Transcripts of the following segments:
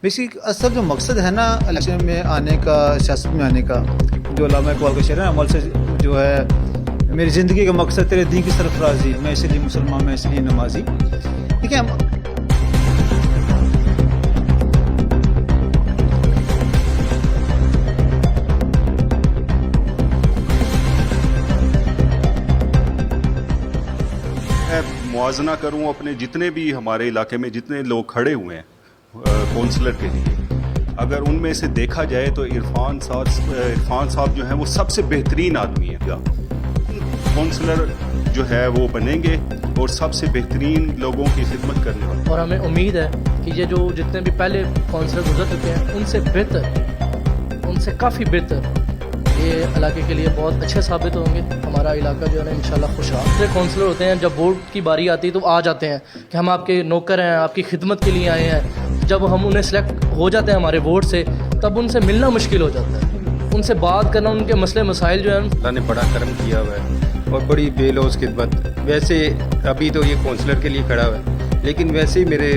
Basic असल जो मकसद है ना इलेक्शन में आने का, सियासत में आने का, जो अल्लामा इकबाल का शेर है, अमल से जो है मेरी ज़िंदगी का मकसद तेरे दीन की सरफराजी, मैं इसलिए मुसलमान, मैं इसलिए नमाजी। ठीक है, मैं मुआजना करूं अपने जितने भी हमारे इलाके में जितने लोग खड़े हुए हैं काउंसलर के लिए, अगर उनमें से देखा जाए तो इरफान साहब जो हैं वो सबसे बेहतरीन आदमी है। काउंसलर जो है वो बनेंगे और सबसे बेहतरीन लोगों की खिदमत करने वाले। और हमें उम्मीद है कि ये जो जितने भी पहले काउंसलर गुजर चुके हैं उनसे बेहतर, उनसे काफ़ी बेहतर ये इलाके के लिए बहुत अच्छे साबित होंगे। हमारा इलाका जो है ना इंशाल्लाह खुशहाल। जो काउंसलर होते हैं जब वोट की बारी आती है तो आ जाते हैं कि हम आपके नौकर हैं, आपकी खिदमत के लिए आए हैं। जब हम उन्हें सेलेक्ट हो जाते हैं हमारे वोट से, तब उनसे मिलना मुश्किल हो जाता है, उनसे बात करना, उनके मसले मसाइल जो हैं। अल्लाह ने बड़ा करम किया हुआ है और बड़ी बेलौस खिदमत। वैसे अभी तो ये काउंसलर के लिए खड़ा हुआ है, लेकिन वैसे ही मेरे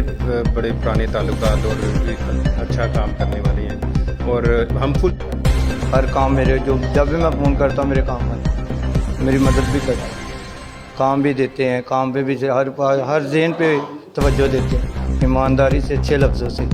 बड़े पुराने ताल्लुकात और अच्छा काम करने वाले हैं और हम फुल हर काम मेरे जो जब भी मैं फ़ोन करता हूँ मेरे काम में मेरी मदद भी करते हैं, काम भी देते हैं, काम पे भी हर ज़हन पे तवज्जो देते हैं, ईमानदारी से, अच्छे लफ्ज़ों से,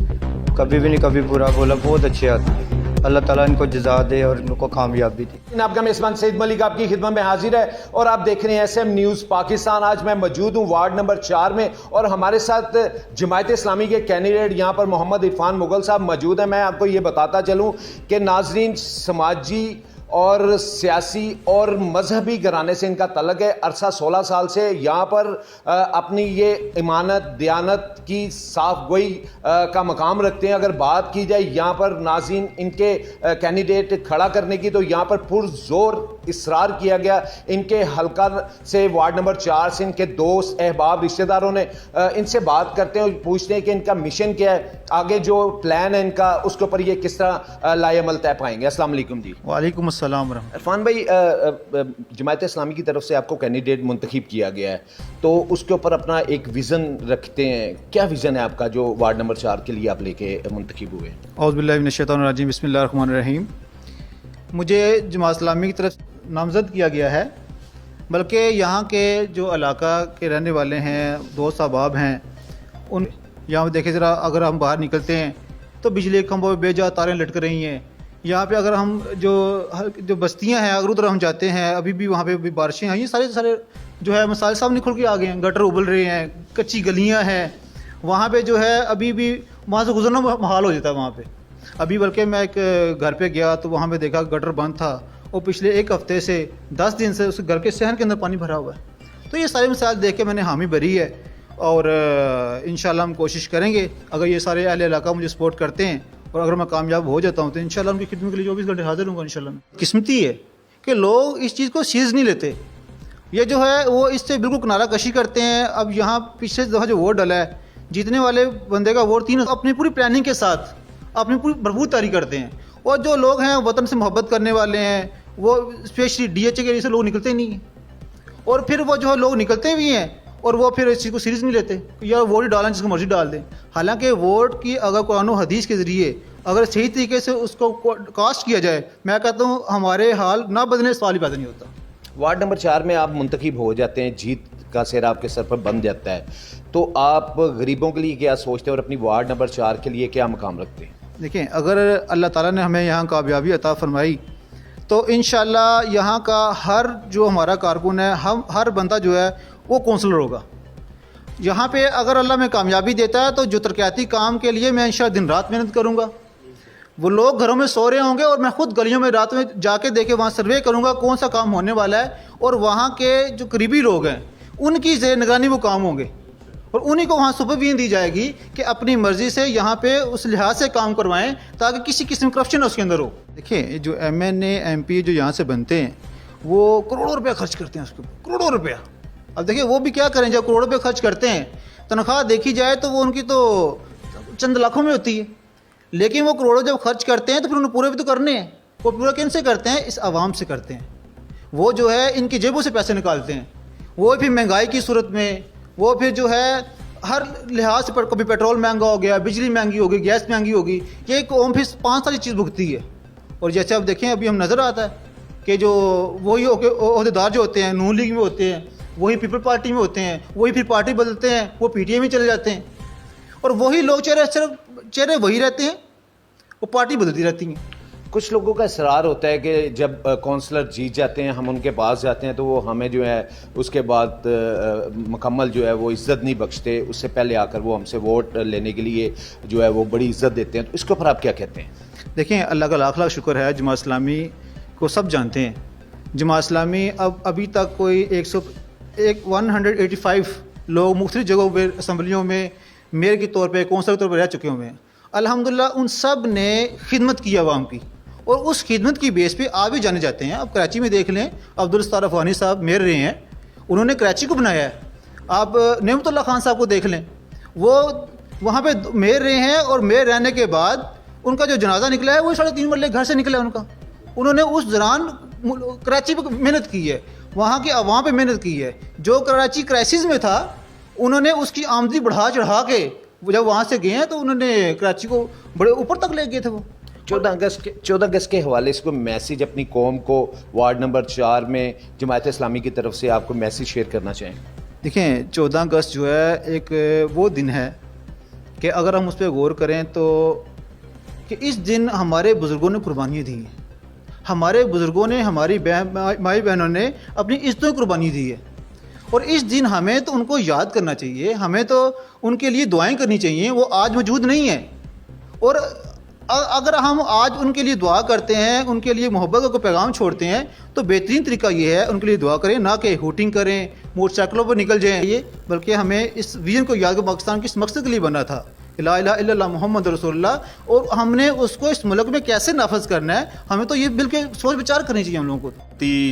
कभी भी नहीं कभी बुरा बोला, बहुत अच्छे आदमी। अल्लाह ताला इनको जज़ा दे और इनको कामयाबी दे। आपका मेज़बान सईद मलिक आपकी खिदमत में हाजिर है और आप देख रहे हैं SM न्यूज़ पाकिस्तान। आज मैं मौजूद हूँ वार्ड नंबर 4 में और हमारे साथ जमायत इस्लामी के कैंडिडेट यहाँ पर मोहम्मद इरफान मुगल साहब मौजूद हैं। मैं आपको ये बताता चलूँ कि नाजरीन, समाजी और सियासी और मजहबी घराने से इनका तल्लुक़ है। अरसा 16 साल से यहाँ पर अपनी ये इमानत दियानत की साफ गोई का मकाम रखते हैं। अगर बात की जाए यहाँ पर नाज़रीन इनके कैंडिडेट खड़ा करने की, तो यहाँ पर पुरजोर इसरार किया गया। इनके हल्का से वार्ड नंबर 4 से इनके दोस्त, अहबाब, रिश्तेदारों ने इनसे बात करते हैं और पूछते हैं कि इनका मिशन क्या है, आगे जो प्लान है इनका, उसके ऊपर ये किस तरह लाएअमल तय पाएंगे। अस्सलाम वालेकुम जी। वालेकुम अस्सलाम रहमतुल्लाह। इरफान भाई, जमायत इस्लामी की तरफ से आपको कैंडिडेट मुंतखब किया गया है, तो उसके ऊपर अपना एक विज़न रखते हैं। क्या विज़न है आपका जो वार्ड नंबर 4 के लिए आप लेके मुंतखब हुए? औज़ु बिल्लाहि मिनश शैतानिर रजीम, बिस्मिल्लाहिर रहमानिर रहीम। मुझे जमात इस्लामी की तरफ नामज़द किया गया है, बल्कि यहाँ के जो इलाका के रहने वाले हैं, दोस्त अहबाब हैं, उन यहाँ देखें ज़रा, अगर हम बाहर निकलते हैं तो बिजली के खंभों पर बेजा तारें लटक रही हैं। यहाँ पे अगर हम जो बस्तियाँ हैं, अगर उधर हम जाते हैं, अभी भी वहाँ पे भी बारिशें हैं, ये सारे जो है मसाइल सब निकल के आ गए हैं। गटर उबल रहे हैं, कच्ची गलियाँ हैं, वहाँ पे जो है अभी भी वहाँ से गुजरना मुहाल हो जाता है वहाँ पे। अभी बल्कि मैं एक घर पे गया तो वहाँ पे देखा गटर बंद था और पिछले एक हफ़्ते से 10 दिन से उस घर के सहन के अंदर पानी भरा हुआ है। तो ये सारे मसाइल देख के मैंने हामी भरी है और इंशाल्लाह हम कोशिश करेंगे, अगर ये सारे अहले इलाका मुझे सपोर्ट करते हैं और अगर मैं कामयाब हो जाता हूँ तो इंशाल्लाह उनकी खिदमत के लिए 24 घंटे हाजिर हूँगा इंशाल्लाह। किस्मती है कि लोग इस चीज़ को सीरियस नहीं लेते, ये जो है वो इससे बिल्कुल किनारा कशी करते हैं। अब यहाँ पिछले दफ़ा जो वोट डला है, जीतने वाले बंदे का वोट 3 अपनी पूरी प्लानिंग के साथ अपनी पूरी भरपूर तैयारी करते हैं। और जो लोग हैं वतन से मोहब्बत करने वाले हैं, वो स्पेशली DHA के लिए से लोग निकलते नहीं हैं, और फिर वो जो लोग निकलते भी हैं और वो फिर इस चीज़ को सीरियस नहीं लेते, या वोट ही डालें जिसको मर्जी डाल दें। हालांकि वोट की अगर कुरान और हदीस के ज़रिए अगर सही तरीके से उसको कास्ट किया जाए, मैं कहता हूँ हमारे हाल ना बदलने सवाल ही पैदा नहीं होता। वार्ड नंबर 4 में आप मुंतखब हो जाते हैं, जीत का सेहरा आपके सर पर बन जाता है, तो आप गरीबों के लिए क्या सोचते हैं और अपनी वार्ड नंबर 4 के लिए क्या मकाम रखते हैं? देखें, अगर अल्लाह ताला ने हमें यहाँ कामयाबी अता फरमाई तो इंशाल्लाह यहाँ का हर जो हमारा कारकुन है, हम हर बंदा जो है वो काउंसलर होगा। यहाँ पे अगर अल्लाह में कामयाबी देता है तो जो तरक्याती काम के लिए मैं इंशाल्लाह दिन रात मेहनत करूँगा। वो लोग घरों में सो रहे होंगे और मैं खुद गलियों में रात में जाके देखे वहाँ सर्वे करूँगा कौन सा काम होने वाला है, और वहाँ के जो करीबी लोग हैं उनकी ज़ेर निगरानी वो काम होंगे और उन्हीं को वहाँ सुपरविजन दी जाएगी कि अपनी मर्ज़ी से यहाँ पे उस लिहाज से काम करवाएं ताकि किसी किस्म करप्शन उसके अंदर हो। देखिए, जो MNA MP जो यहाँ से बनते हैं वो करोड़ों रुपया खर्च करते हैं उसके ऊपर, करोड़ों रुपया। अब देखिए वो भी क्या करें, जब करोड़ों रुपये खर्च करते हैं, तनख्वाह देखी जाए तो वो उनकी तो चंद लाखों में होती है, लेकिन वो करोड़ों जब खर्च करते हैं तो फिर उन्हें पूरे भी तो करने हैं। वो पूरा किन से करते हैं? इस आवाम से करते हैं। वो जो है इनकी जेबों से पैसे निकालते हैं, वो फिर महंगाई की सूरत में, वो फिर जो है हर लिहाज से कभी पेट्रोल महंगा हो गया, बिजली महंगी होगी, गैस महंगी होगी, ये कौम फिर 5 सारी चीज़ भुगती है। और जैसे आप देखें अभी हम नज़र आता है कि जो वही अहदेदार जो होते हैं नून लीग में होते हैं, वही पीपल पार्टी में होते हैं, वही फिर पार्टी बदलते हैं, वो पीटीआई में चले जाते हैं, और वही लोग चेहरे वही रहते हैं, वो पार्टी बदलती रहती हैं। कुछ लोगों का इसरार होता है कि जब काउंसलर जीत जाते हैं हम उनके पास जाते हैं तो वो हमें जो है उसके बाद मुकम्मल जो है वो इज़्ज़त नहीं बख्शते, उससे पहले आकर वो हमसे वोट लेने के लिए जो है वो बड़ी इज़्ज़त देते हैं। तो इसके ऊपर आप क्या कहते हैं? देखें, अल्लाह का लाख लाख शुक्र है, जमात इस्लामी को सब जानते हैं। जमात इस्लामी अभी तक कोई 185 लोग मुख्तलिफ जगहों पर असम्बलियों में मेयर के तौर पे, कौंसलर के तौर पर रह चुके हुए हैं। अल्हम्दुलिल्लाह उन सब ने खिदमत की आवाम की, और उस खिदमत की बेस पे आप भी जाने जाते हैं। अब कराची में देख लें, अब्दुल सत्तार अफगानी साहब मेयर रहे हैं, उन्होंने कराची को बनाया है। आप नेमतुल्लाह खान साहब को देख लें, वो वहाँ पे मेयर रहे हैं, और मेयर रहने के बाद उनका जो जनाजा निकला है वो 3.5 मरले घर से निकला है उनका। उन्होंने उस दौरान कराची पर मेहनत की है, वहाँ की आवाम पे मेहनत की है। जो कराची क्राइसिस में था उन्होंने उसकी आमदनी बढ़ा चढ़ा के जब वहाँ से गए हैं तो उन्होंने कराची को बड़े ऊपर तक ले गए थे। वो 14 अगस्त के हवाले से कोई मैसेज अपनी कौम को वार्ड नंबर 4 में जमात इस्लामी की तरफ से आपको मैसेज शेयर करना चाहें? देखें, 14 अगस्त जो है एक वो दिन है कि अगर हम उस पर गौर करें तो कि इस दिन हमारे बुज़ुर्गों ने कुर्बानियाँ दी हैं, हमारे बुज़ुर्गों ने, हमारी माई बहनों ने अपनी इज़्ज़तों की कुर्बानी दी है, और इस दिन हमें तो उनको याद करना चाहिए, हमें तो उनके लिए दुआएं करनी चाहिए। वो आज मौजूद नहीं है, और अगर हम आज उनके लिए दुआ करते हैं, उनके लिए मोहब्बत का पैगाम छोड़ते हैं, तो बेहतरीन तरीका ये है उनके लिए दुआ करें, ना कि हूटिंग करें, मोटरसाइकिलों पर निकल जाएं। ये बल्कि हमें इस विजन को याद, पाकिस्तान किस मकसद के लिए बना था, ला इलाहा इल्लल्लाह मुहम्मद रसूलुल्लाह, और हमने उसको इस मुल्क में कैसे नाफज करना है, हमें तो ये बिल्कुल सोच विचार करनी चाहिए हम लोगों को।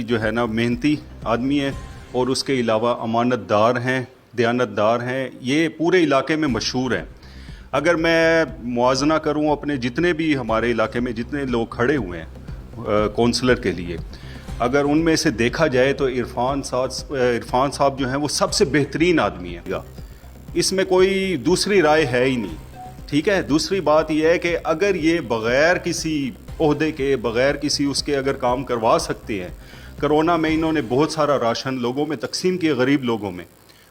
जो है ना मेहनती आदमी है, और उसके अलावा अमानतदार हैं, दयानतदार हैं, ये पूरे इलाके में मशहूर हैं। अगर मैं मुआजना करूं अपने जितने भी हमारे इलाके में जितने लोग खड़े हुए हैं काउंसलर के लिए, अगर उनमें से देखा जाए तो इरफान साहब जो हैं वो सबसे बेहतरीन आदमी है, इसमें कोई दूसरी राय है ही नहीं। ठीक है, दूसरी बात यह है कि अगर ये बग़ैर किसी ओहदे के, बग़ैर किसी उसके अगर काम करवा सकते हैं, कोरोना में इन्होंने बहुत सारा राशन लोगों में तकसीम किया, गरीब लोगों में,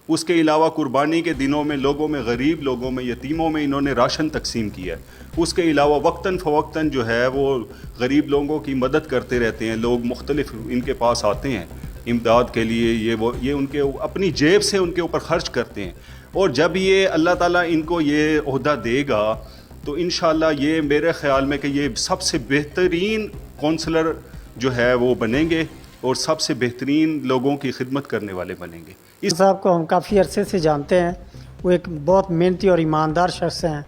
उसके अलावा कुर्बानी के दिनों में लोगों में, गरीब लोगों में, यतीमों में इन्होंने राशन तकसीम किया। उसके अलावा वक्तन फ़वक्तन जो है वो गरीब लोगों की मदद करते रहते हैं, लोग मुख्तलिफ इनके पास आते हैं इमदाद के लिए, ये उनके अपनी जेब से उनके ऊपर ख़र्च करते हैं। और जब ये अल्लाह ताला इनको ये ओहदा देगा तो इंशाअल्लाह ये मेरे ख़्याल में कि ये सबसे बेहतरीन काउंसलर जो है वो बनेंगे, और सबसे बेहतरीन लोगों की खिदमत करने वाले बनेंगे। इस साहब को हम काफ़ी अरसे से जानते हैं, वो एक बहुत मेहनती और ईमानदार शख्स हैं,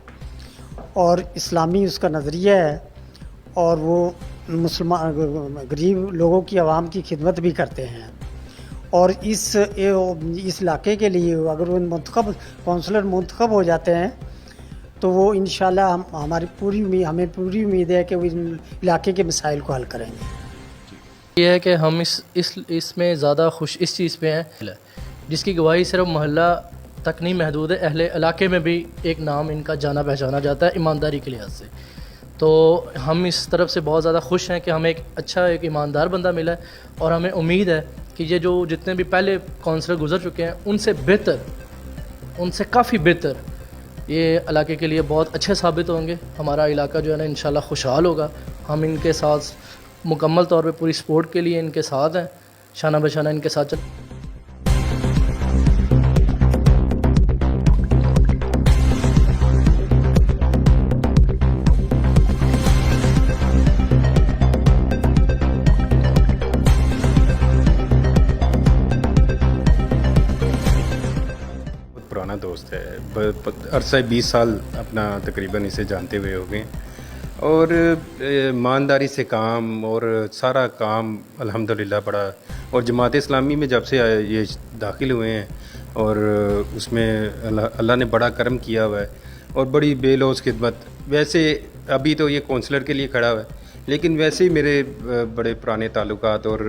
और इस्लामी उसका नज़रिया है, और वो मुसलमान गरीब लोगों की आवाम की खिदमत भी करते हैं। और इस इलाके के लिए अगर वो काउंसलर मुंतखब हो जाते हैं तो वो इंशाल्लाह हमें पूरी उम्मीद है कि वो इलाके के मसाइल को हल करेंगे। ये है कि हम इसमें ज़्यादा खुश इस चीज़ पे हैं जिसकी गवाही सिर्फ मोहल्ला तक नहीं महदूद है, अहले इलाके में भी एक नाम इनका जाना पहचाना जाता है ईमानदारी के लिहाज से। तो हम इस तरफ से बहुत ज़्यादा खुश हैं कि हमें एक ईमानदार बंदा मिला है, और हमें उम्मीद है कि ये जो जितने भी पहले काउंसलर गुजर चुके हैं उनसे बेहतर, उनसे काफ़ी बेहतर ये इलाके के लिए बहुत अच्छे साबित होंगे। हमारा इलाका जो है ना इंशाल्लाह खुशहाल होगा। हम इनके साथ मुकम्मल तौर पे पूरी सपोर्ट के लिए इनके साथ हैं, शाना बशाना इनके साथ चल। पुराना दोस्त है, अरसा 20 साल अपना तकरीबन इसे जानते हुए हो गए, और ईमानदारी से काम और सारा काम अल्हम्दुलिल्लाह बड़ा। और जमात इस्लामी में जब से ये दाखिल हुए हैं और उसमें अल्लाह ने बड़ा करम किया हुआ है और बड़ी बेलौस खिदमत। वैसे अभी तो ये काउंसलर के लिए खड़ा हुआ है, लेकिन वैसे ही मेरे बड़े पुराने ताल्लुकात और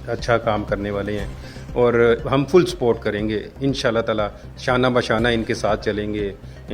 अच्छा काम करने वाले हैं। اور ہم فل سپورٹ کریں گے انشاءاللہ تعالی، شانہ بشانہ ان کے ساتھ چلیں گے،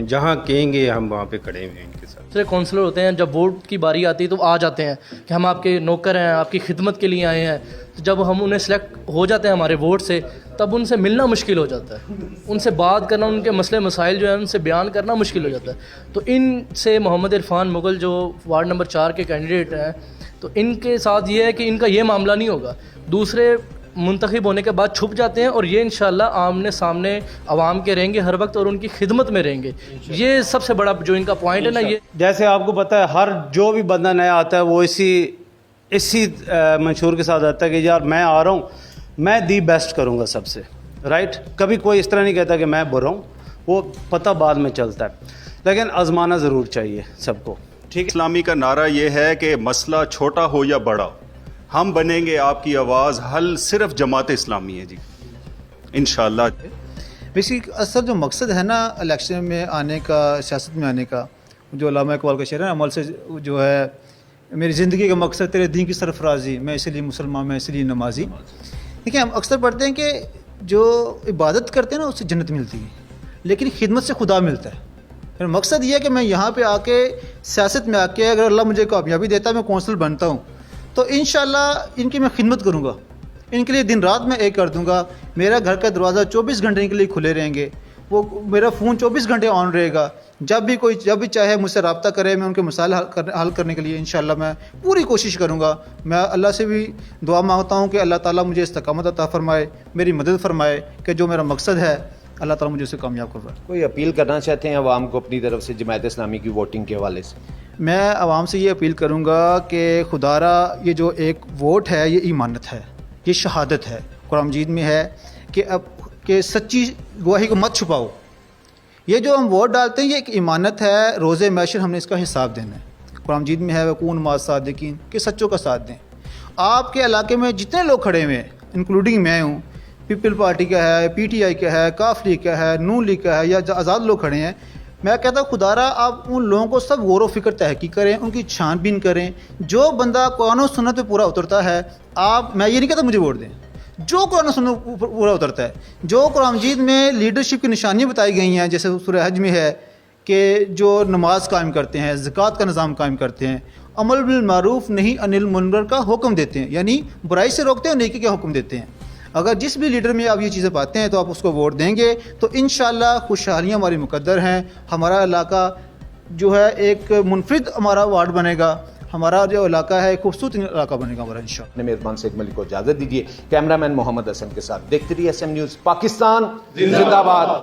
جہاں کہیں گے ہم وہاں پہ کھڑے ہوئے ہیں ان کے ساتھ۔ دوسرے کونسلر ہوتے ہیں جب ووٹ کی باری آتی ہے تو آ جاتے ہیں کہ ہم آپ کے نوکر ہیں، آپ کی خدمت کے لیے آئے ہیں۔ جب ہم انہیں سلیکٹ ہو جاتے ہیں ہمارے ووٹ سے، تب ان سے ملنا مشکل ہو جاتا ہے، ان سے بات کرنا، ان کے مسئلے مسائل جو ہیں ان سے بیان کرنا مشکل ہو جاتا ہے۔ تو ان سے محمد عرفان مغل جو وارڈ نمبر 4 کے کینڈیڈیٹ ہیں، تو ان کے ساتھ یہ ہے کہ ان کا یہ معاملہ نہیں ہوگا، دوسرے منتخب ہونے کے بعد چھپ جاتے ہیں اور یہ انشاءاللہ آمنے سامنے عوام کے رہیں گے ہر وقت اور ان کی خدمت میں رہیں گے۔ یہ سب سے بڑا جو ان کا پوائنٹ ہے نا، یہ جیسے آپ کو پتہ ہے ہر جو بھی بندہ نیا آتا ہے وہ اسی منشور کے ساتھ آتا ہے کہ یار میں آ رہا ہوں، میں دی بیسٹ کروں گا سب سے، رائٹ۔ کبھی کوئی اس طرح نہیں کہتا کہ میں برا ہوں، وہ پتہ بعد میں چلتا ہے، لیکن آزمانا ضرور چاہیے سب کو، ٹھیک ہے۔ اسلامی کا نعرہ یہ ہے کہ مسئلہ چھوٹا ہو یا بڑا، ہم بنیں گے آپ کی آواز، حل صرف جماعت اسلامی ہے جی، انشاءاللہ۔ بیسک اصل جو مقصد ہے نا الیکشن میں آنے کا، سیاست میں آنے کا، جو علامہ اقبال کا شعر ہے، عمل سے جو ہے میری زندگی کا مقصد تیرے دین کی سرفرازی، میں اسی لیے مسلمان، میں اسی لیے نمازی۔ دیکھیں ہم اکثر پڑھتے ہیں کہ جو عبادت کرتے ہیں نا اس سے جنت ملتی ہے، لیکن خدمت سے خدا ملتا ہے۔ پھر مقصد یہ ہے کہ میں یہاں پہ آ کے سیاست میں آ کے اگر اللہ مجھے کامیابی دیتا ہے، میں کونسل بنتا ہوں، تو انشاءاللہ ان کی میں خدمت کروں گا، ان کے لیے دن رات میں ایک کر دوں گا۔ میرا گھر کا دروازہ 24 گھنٹے کے لیے کھلے رہیں گے، وہ میرا فون 24 گھنٹے آن رہے گا، جب بھی چاہے مجھ سے رابطہ کرے، میں ان کے مسائل حل کرنے کے لیے انشاءاللہ میں پوری کوشش کروں گا۔ میں اللہ سے بھی دعا مانگتا ہوں کہ اللہ تعالیٰ مجھے استقامت عطا فرمائے، میری مدد فرمائے، کہ جو میرا مقصد ہے اللہ تعالیٰ مجھے اسے کامیاب کروائے۔ کوئی اپیل کرنا چاہتے ہیں عوام کو اپنی طرف سے جماعت اسلامی کی ووٹنگ کے حوالے سے؟ میں عوام سے یہ اپیل کروں گا کہ خدا را یہ جو ایک ووٹ ہے یہ ایمانت ہے، یہ شہادت ہے، قرآن مجید میں ہے کہ سچی گواہی کو مت چھپاؤ۔ یہ جو ہم ووٹ ڈالتے ہیں یہ ایک ایمانت ہے، روز محشر ہم نے اس کا حساب دینا ہے۔ قرآن مجید میں ہے وَكُونُوا مَعَ الصَّادِقِينَ کہ سچوں کا ساتھ دیں۔ آپ کے علاقے میں جتنے لوگ کھڑے ہوئے ہیں، انکلوڈنگ میں ہوں، پیپل پارٹی کا ہے، پی ٹی آئی کا ہے، کاف لیگ کا ہے، نون لیگ کا ہے، یا آزاد لوگ کھڑے ہیں، میں کہتا ہوں خدا را آپ ان لوگوں کو سب غور و فکر تحقیق کریں، ان کی چھان بین کریں۔ جو بندہ قرآن و سنت پہ پورا اترتا ہے، میں یہ نہیں کہتا مجھے ووٹ دیں، جو قرآن و سنت پہ پورا اترتا ہے، جو قرآن مجید میں لیڈرشپ کی نشانیاں بتائی گئی ہیں، جیسے سورہ حج میں ہے کہ جو نماز قائم کرتے ہیں، زکوٰۃ کا نظام قائم کرتے ہیں، امر بالمعروف نہی عن المنکر کا حکم دیتے ہیں، یعنی برائی سے روکتے ہیں، نیکی کا حکم دیتے ہیں۔ اگر جس بھی لیڈر میں آپ یہ چیزیں پاتے ہیں تو آپ اس کو ووٹ دیں گے تو انشاءاللہ خوشحالیاں ہماری مقدر ہیں۔ ہمارا علاقہ جو ہے ایک منفرد ہمارا وارڈ بنے گا، ہمارا جو علاقہ ہے خوبصورت علاقہ بنے گا ہمارا انشاءاللہ۔ اپنے میزبان سید ملک کو اجازت دیجیے، کیمرہ مین محمد حسن کے ساتھ دیکھتے رہیے SM نیوز پاکستان زندہ باد۔